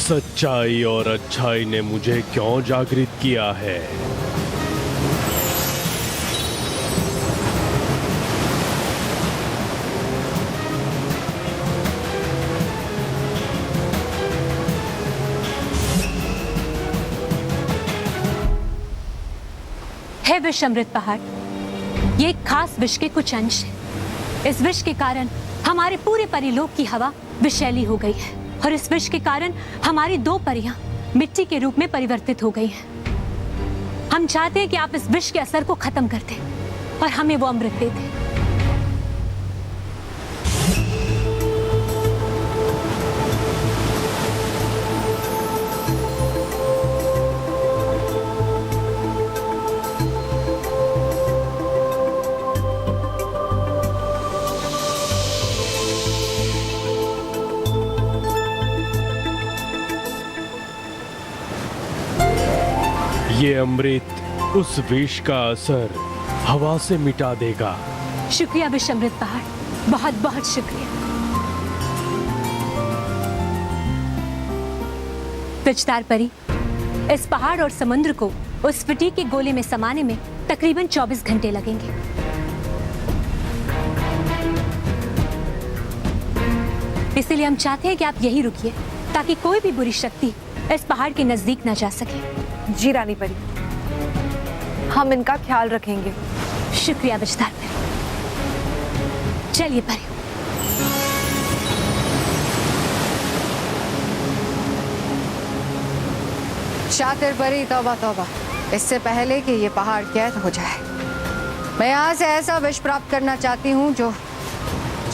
सच्चाई और अच्छाई ने मुझे क्यों जागृत किया है? है विष अमृत पहाड़, ये एक खास विष के कुछ अंश है। इस विष के कारण हमारे पूरे परिलोक की हवा विषैली हो गई है और इस विष के कारण हमारी 2 परियां मिट्टी के रूप में परिवर्तित हो गई हैं। हम चाहते हैं कि आप इस विष के असर को खत्म कर दें और हमें वो अमृत दे दें। ये अमृत उस विष का असर हवा से मिटा देगा। शुक्रिया विष अमृत पहाड़, बहुत बहुत शुक्रिया। पिचदार परी, इस पहाड़ और समुद्र को उस फटीक के गोले में समाने में तकरीबन 24 घंटे लगेंगे। इसलिए हम चाहते हैं कि आप यहीं रुकिए ताकि कोई भी बुरी शक्ति इस पहाड़ के नजदीक ना जा सके। जी रानी परी, हम इनका ख्याल रखेंगे। शुक्रिया विचदार परी। चलिए परी। शातिर परी, तौबा तौबा, इससे पहले कि ये पहाड़ कैद हो जाए, मैं यहाँ से ऐसा विष प्राप्त करना चाहती हूँ जो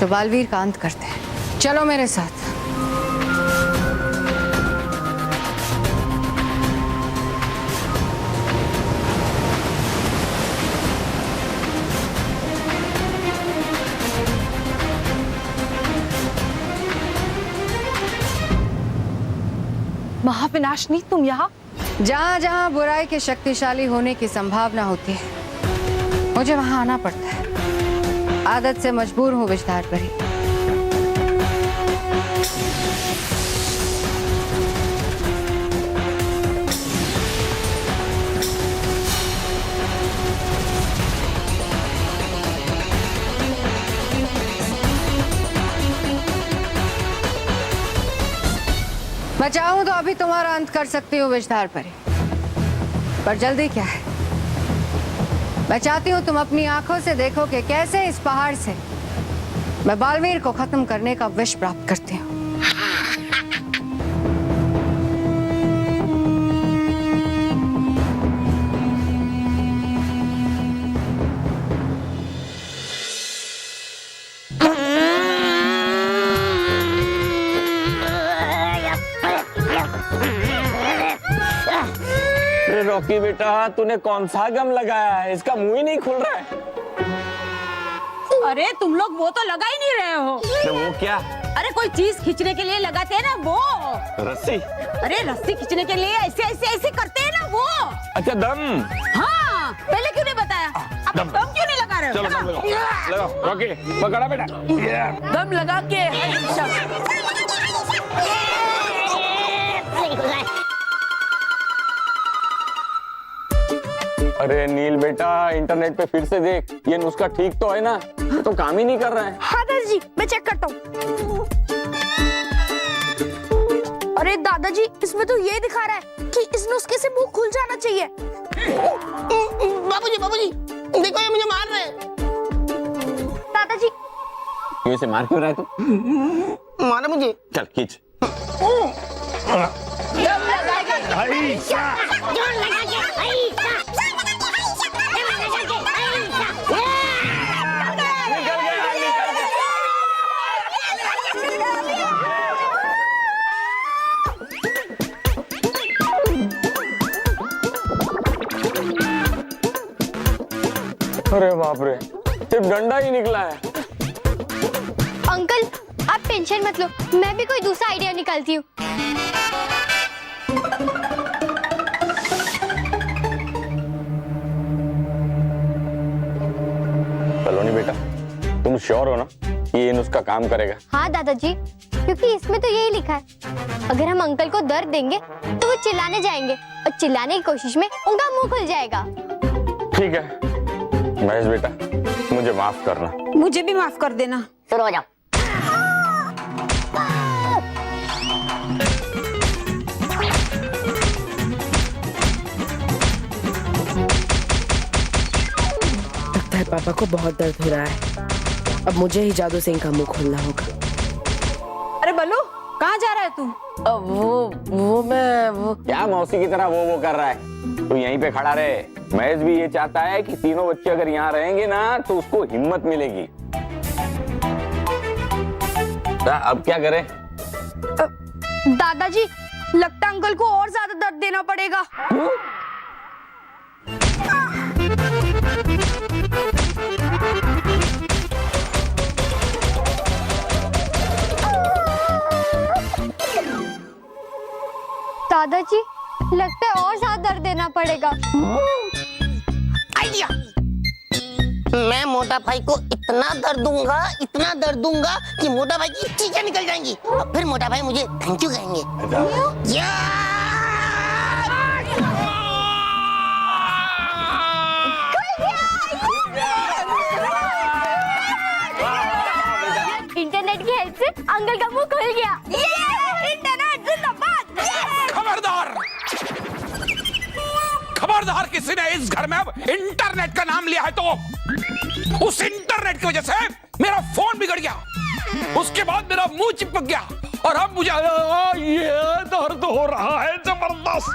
बालवीर का अंत करते हैं। चलो मेरे साथ। महाविनाशनी, तुम यहाँ? जहाँ जहाँ बुराई के शक्तिशाली होने की संभावना होती है, मुझे वहाँ आना पड़ता है। आदत से मजबूर हूँ विचदार परी। मैं चाहूं तो अभी तुम्हारा अंत कर सकती हूँ विचदार परी, पर जल्दी क्या है? मैं चाहती हूँ तुम अपनी आंखों से देखो कि कैसे इस पहाड़ से मैं बालवीर को खत्म करने का विष प्राप्त करती हूँ। रॉकी बेटा, तूने कौन सा गम लगाया है? इसका मुंह ही नहीं खुल रहा है। अरे तुम लोग वो तो लगा ही नहीं रहे हो। तो वो क्या? अरे कोई चीज खींचने के लिए लगाते हैं ना वो। रस्सी? अरे रस्सी खींचने के लिए ऐसे ऐसे ऐसे करते हैं ना वो। अच्छा, दम। हाँ, पहले क्यों नहीं बताया? अब दम क्यों नहीं लगा रहे हो? चलो दम लगाओ। लगाओ रॉकी, पकड़ा बेटा। दम लगा के। अरे नील बेटा, इंटरनेट पे फिर से देख, ये नुस्खा ठीक तो है ना? तो काम ही नहीं कर रहा है। हाँ दादाजी, मैं चेक करता हूँ। अरे दादाजी, इसमें तो ये दिखा रहा है कि इस नुस्खे से मुंह खुल जाना चाहिए। बाबूजी, बाबूजी, देखो ये मुझे मार रहे हैं। दादाजी, क्यों इसे मार क्यों रहा है तू? मारा मुझे। चल खींच। अरे बाप रे, सिर्फ डंडा ही निकला है। अंकल आप टेंशन मत लो, मैं भी कोई दूसरा आइडिया निकालती हूँ। कलोनी बेटा, तुम श्योर हो ना कि ये नुस्खा काम करेगा? हाँ दादाजी, क्योंकि इसमें तो यही लिखा है, अगर हम अंकल को दर्द देंगे तो वो चिल्लाने जाएंगे और चिल्लाने की कोशिश में उनका मुंह खुल जाएगा। ठीक है महेश बेटा, मुझे माफ करना। मुझे भी माफ कर देना। शुरू हो जाओ। लगता है पापा को बहुत दर्द हो रहा है। अब मुझे ही जादू से इनका मुंह खोलना होगा। अरे बल्लू, कहाँ जा रहा है तू? वो क्या मौसी की तरह वो कर रहा है? तू यहीं पे खड़ा रहे। महेश भी ये चाहता है कि तीनों बच्चे अगर यहाँ रहेंगे ना तो उसको हिम्मत मिलेगी। अब क्या करें? दादाजी, लगता है अंकल को और ज्यादा दर्द देना पड़ेगा। दादाजी, लगता है और ज्यादा दर्द देना पड़ेगा। आइडिया, मैं मोटा भाई को इतना दर्द दूंगा कि मोटा भाई की चीखें निकल जाएंगी और फिर मोटा भाई मुझे थैंक यू कहेंगे। इंटरनेट की हेल्प से अंकल का मुंह खुल गया। इंटरनेट जिंदाबाद। खबरदार, खबरदार, किसी ने इस घर में अब इंटरनेट का नाम लिया है तो उस इंटरनेट की वजह से मेरा फोन बिगड़ गया, उसके बाद मेरा मुंह चिपक गया और अब मुझे ये दर्द हो रहा है जबरदस्त।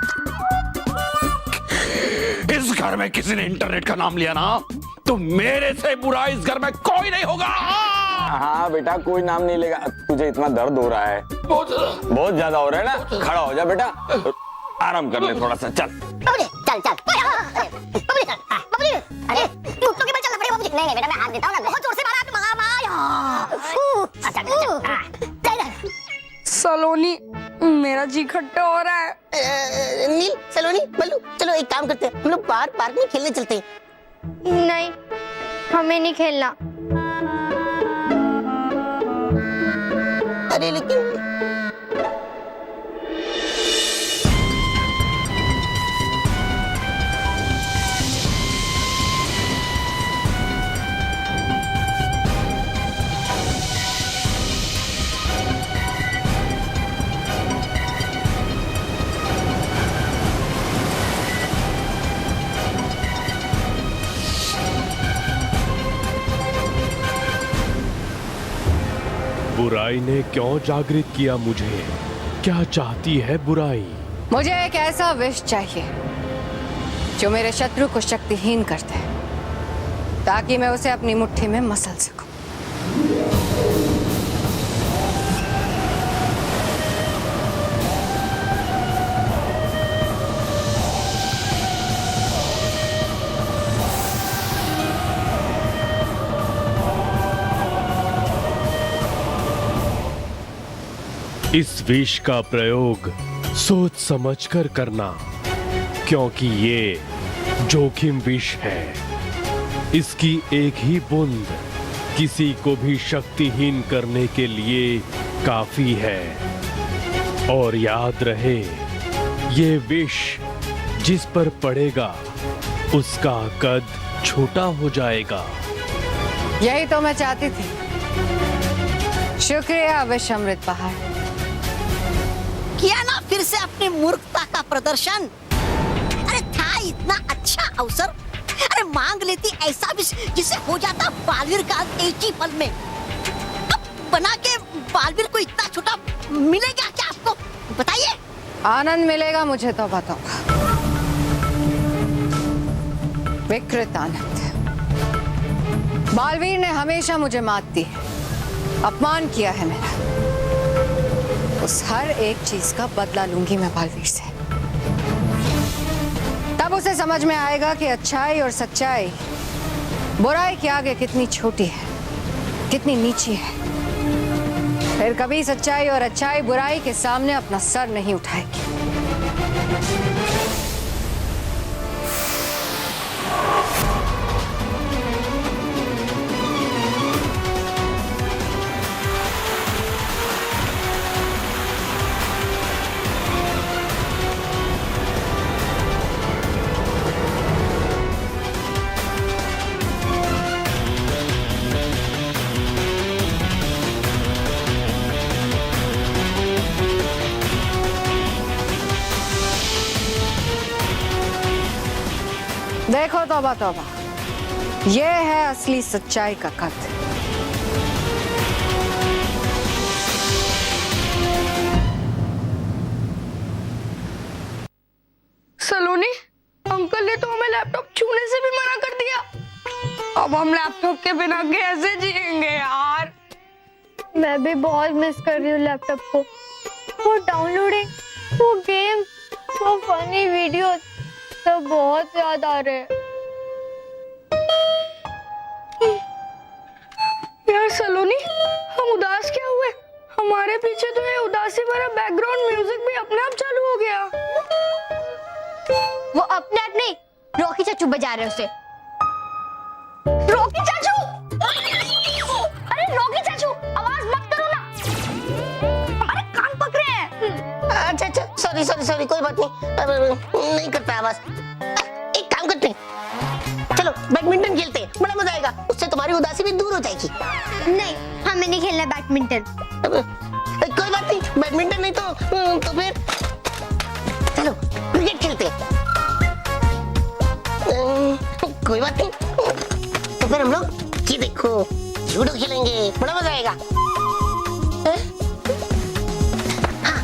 इस घर में किसी ने इंटरनेट का नाम लिया ना तो मेरे से बुरा इस घर में कोई नहीं होगा। हाँ बेटा, कोई नाम नहीं लेगा। तुझे इतना दर्द हो रहा है, बहुत ज्यादा हो रहा है ना? खड़ा हो जा बेटा, आराम कर ले थोड़ा सा। चल चल चल। अरे घुटनों के बल चलना पड़ेगा बाबूजी। नहीं बेटा, मैं हाथ देता हूँ ना। बहुत जोर से मारा तो सलोनी, मेरा जी खट्टा हो रहा है। नील, सलोनी, बल्लू, चलो एक काम करते हैं, हम लोग बाहर पार्क में खेलने चलते हैं। नहीं, हमें नहीं खेलना। अरे लेकिन बुराई ने क्यों जागृत किया मुझे? क्या चाहती है बुराई? मुझे एक ऐसा विष चाहिए जो मेरे शत्रु को शक्तिहीन कर दे, ताकि मैं उसे अपनी मुट्ठी में मसल सकूं। इस विष का प्रयोग सोच समझकर करना, क्योंकि ये जोखिम विष है। इसकी एक ही बूंद किसी को भी शक्तिहीन करने के लिए काफी है। और याद रहे, ये विष जिस पर पड़ेगा उसका कद छोटा हो जाएगा। यही तो मैं चाहती थी। शुक्रिया विष अमृत पहाड़। किया ना फिर से अपनी मूर्खता का प्रदर्शन। अरे था इतना अच्छा अवसर, अरे मांग लेती ऐसा भी जिसे हो जाता बालवीर का एक ही पल में। अब बना के बालवीर को इतना छोटा मिलेगा क्या आपको? बताइए। आनंद मिलेगा मुझे तो बताओ, विकृत आनंद। बालवीर ने हमेशा मुझे मात दी, अपमान किया है मेरा। उस हर एक चीज का बदला लूंगी मैं बालवीर से। तब उसे समझ में आएगा कि अच्छाई और सच्चाई बुराई के आगे कितनी छोटी है, कितनी नीची है। फिर कभी सच्चाई और अच्छाई बुराई के सामने अपना सर नहीं उठाएगी। देखो तौबा तौबा, ये है असली सच्चाई का खत। सलोनी, अंकल ने तो हमें लैपटॉप छूने से भी मना कर दिया। अब हम लैपटॉप के बिना कैसे जिएंगे यार? मैं भी बहुत मिस कर रही हूँ लैपटॉप को। वो डाउनलोडिंग, वो गेम, वो फनी वीडियो सब बहुत याद आ रहे हैं। यार सलोनी, हम उदास क्या हुए? हमारे पीछे तो ये उदासी भरा बैकग्राउंड म्यूजिक भी अपने आप चालू हो गया। वो अपने आप नहीं, रॉकी चाचू बजा रहे उसे। रॉकी चाचू! अरे रॉकी चाचू, आवाज मत करो ना, हमारे कान पक रहे हैं। अच्छा अच्छा, सॉरी सॉरी सॉरी, कोई बात नहीं, नहीं करता आवाज। एक काम करते हैं, चलो बैडमिंटन खेलते हैं, बड़ा मजा आएगा, उससे तुम्हारी उदासी भी दूर हो जाएगी। नहीं, हमें नहीं खेलना बैडमिंटन। कोई बात नहीं, बैडमिंटन नहीं तो फिर चलो क्रिकेट खेलते हैं। कोई बात नहीं, तो फिर हम लोग ये देखो लूडो खेलेंगे, बड़ा मजा आएगा। हाँ,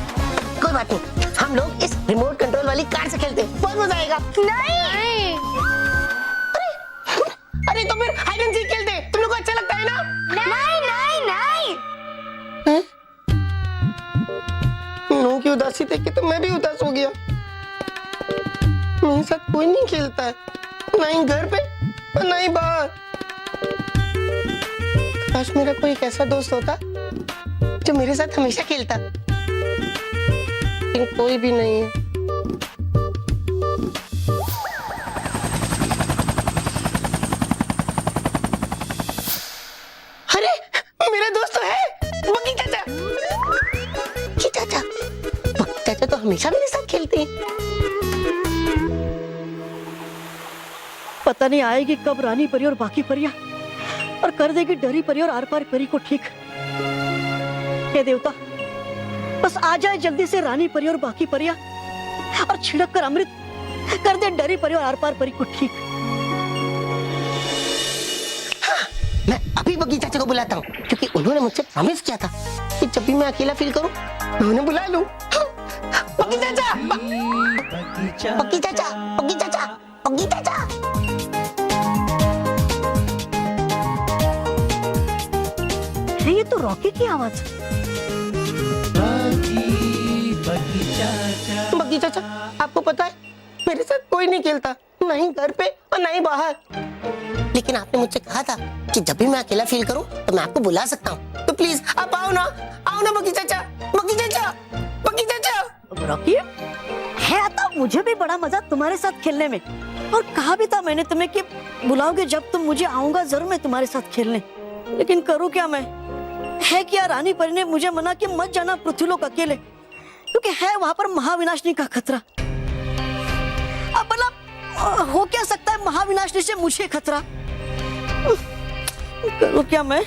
कोई बात नहीं, हम लोग इस रिमोट कंट्रोल वाली कार से खेलते हैं, बहुत मजा आएगा। नहीं, अरे तो फिर हाइड एंड सीक खेलते हैं, तुम लोग को अच्छा लगता है ना? नहीं नहीं नहीं। नू की उदासी देख के तो मैं भी उदास हो गया। मेरे साथ कोई नहीं खेलता है, ना ही घर पे और ना ही बाहर। काश मेरा कोई एक ऐसा दोस्त होता जो मेरे साथ हमेशा खेलता, लेकिन कोई भी नहीं है। अरे मेरा दोस्त तो है, बग्गी चाचा। ये चाचा, बग्गी चाचा तो हमेशा मेरे साथ खेलते हैं। पता नहीं आएगी कब रानी परी और बाकी परियां और कर देगी डरी परी और आर पार परी को ठीक। हे देवता, बस आ जाए जल्दी से रानी परी और बाकी परियां और छिड़क कर अमृत कर दे डरी परी और आर पार परी को ठीक। हाँ, मैं अभी बग्गी चाचा को बुलाता हूँ, क्योंकि उन्होंने मुझसे प्रॉमिस किया था कि जब भी मैं अकेला फील करूँ मैं उन्हें बुला लूँ। बग्गी चाचा, बग्गी चाचा, बग्गी चाचा, बग्गी चाचा। ये तो रॉकी की आवाज। बग्गी चाचा, आपको पता है मेरे साथ कोई नहीं खेलता, ना ही घर पे और ना ही बाहर। लेकिन आपने मुझसे कहा था कि जब भी मैं अकेला फील करूं तो मैं आपको बुला सकता हूं, तो प्लीज आप आओ ना बग्गी चाचा, बग्गी चाचा, बग्गी चाचा। रॉकी, है तो मुझे भी बड़ा मजा तुम्हारे साथ खेलने में, और कहा भी था मैंने तुम्हें कि बुलाओगे जब तुम मुझे, आऊंगा जरूर मैं तुम्हारे साथ खेलने। लेकिन करूँ क्या मैं? है क्या रानी परी ने मुझे मना कि मत जाना पृथ्वीलोक अकेले, क्योंकि है वहां पर महाविनाशनी का खतरा। अब मतलब हो क्या सकता है महाविनाशनी से मुझे खतरा? करूँ क्या मैं?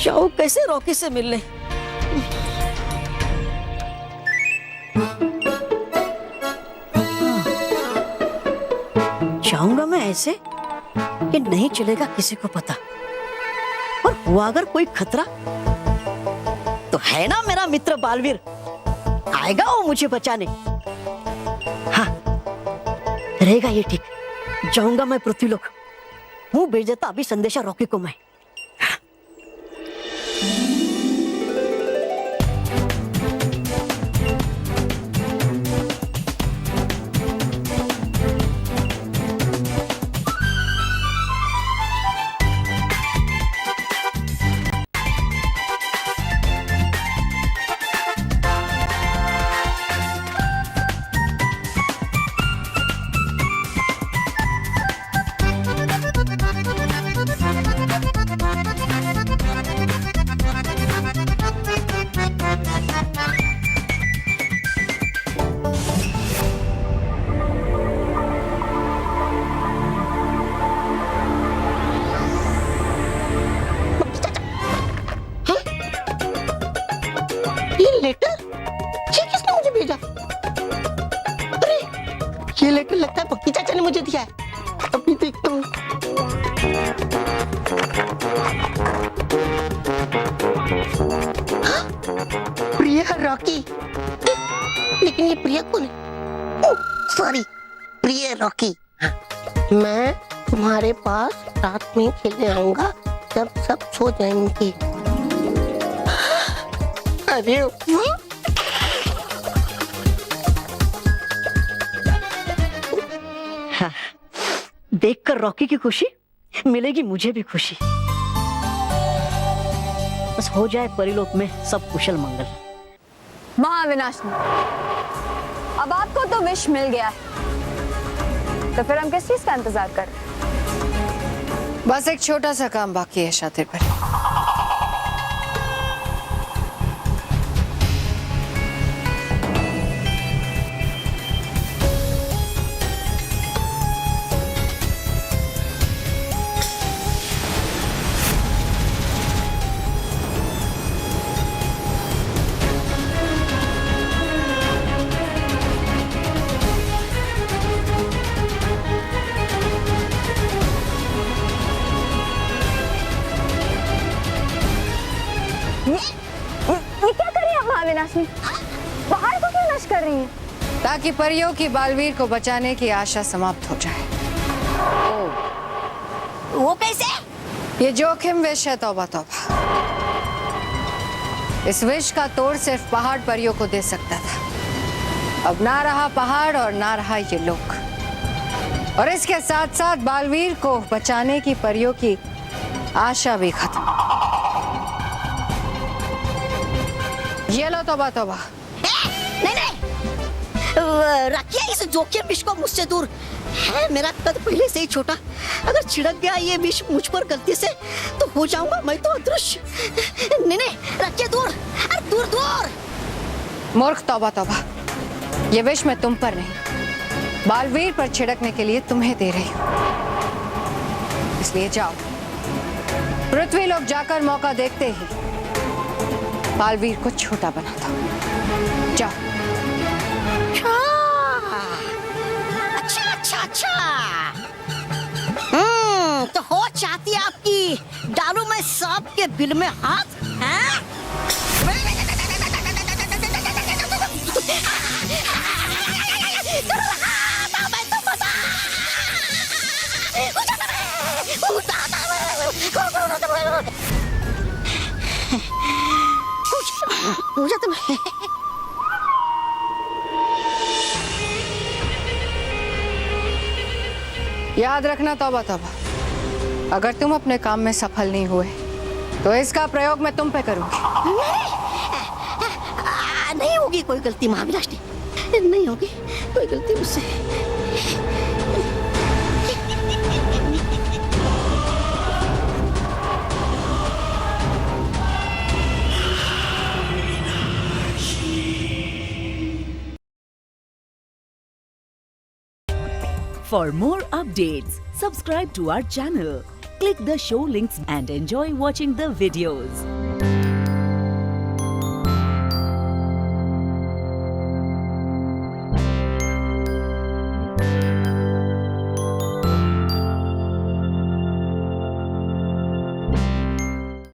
जाऊँ कैसे रॉकी से मिलने? जाऊंगा मैं ऐसे कि नहीं चलेगा किसी को पता, और हुआ अगर कोई खतरा तो है ना मेरा मित्र बालवीर, आएगा वो मुझे बचाने। हाँ, रहेगा ये ठीक। जाऊंगा मैं पृथ्वीलोक, मुंह भेज देता अभी संदेशा रॉकी को मैं। लेटर? ये किसने मुझे भेजा? अरे ये लेटर लगता है बग्गी चाचा ने मुझे दिया है। प्रिया रॉकी, लेकिन ये प्रिया कौन है? सॉरी, प्रिया रॉकी। मैं तुम्हारे पास रात में खेलने आऊंगा जब सब सो जाएंगे। अरे हाँ, देखकर रॉकी की खुशी मिलेगी मुझे भी खुशी। बस हो जाए परिलोक में सब कुशल मंगल। महाविनाशनी, अब आपको तो विश मिल गया है, तो फिर हम किस चीज का इंतजार कर रहे हैं? बस एक छोटा सा काम बाकी है शातिर पर। ये क्या कर रही हैं महाविनाशनी? पहाड़ को क्यों नष्ट कर रही हैं? ताकि परियों की बालवीर को बचाने की आशा समाप्त हो जाए। वो कैसे? ये जोखिम विष है, तौबा तौबा। इस विष का तोड़ सिर्फ पहाड़ परियों को दे सकता था। अब ना रहा पहाड़ और ना रहा ये लोग, और इसके साथ साथ बालवीर को बचाने की परियों की आशा भी खत्म। ये लो तौबा तौबा। नहीं रखिए इस जोखिम विष को मुझसे दूर। है मेरा कद पहले से ही छोटा, अगर छिड़क गया ये विष मुझ पर गलती से तो हो जाऊंगा मैं तो अदृश्य। नहीं रखिए दूर, अरे दूर दूर। मूर्ख, तौबा तौबा। ये विष मैं तुम पर नहीं, बालवीर पर छिड़कने के लिए तुम्हें दे रही हूँ। इसलिए जाओ, पृथ्वी लोग जाकर मौका देखते ही बालवीर को छोटा बना दो। जाओ। अच्छा। तो हो चाहती है आपकी डालू मैं सांप के बिल में हाथ? हैं? मुझे तुम याद रखना तौबा तौबा, अगर तुम अपने काम में सफल नहीं हुए तो इसका प्रयोग मैं तुम पे करूंगी। नहीं होगी कोई गलती महाविनाशनी, नहीं होगी कोई गलती मुझसे। For more updates, subscribe to our channel, click the show links and enjoy watching the videos.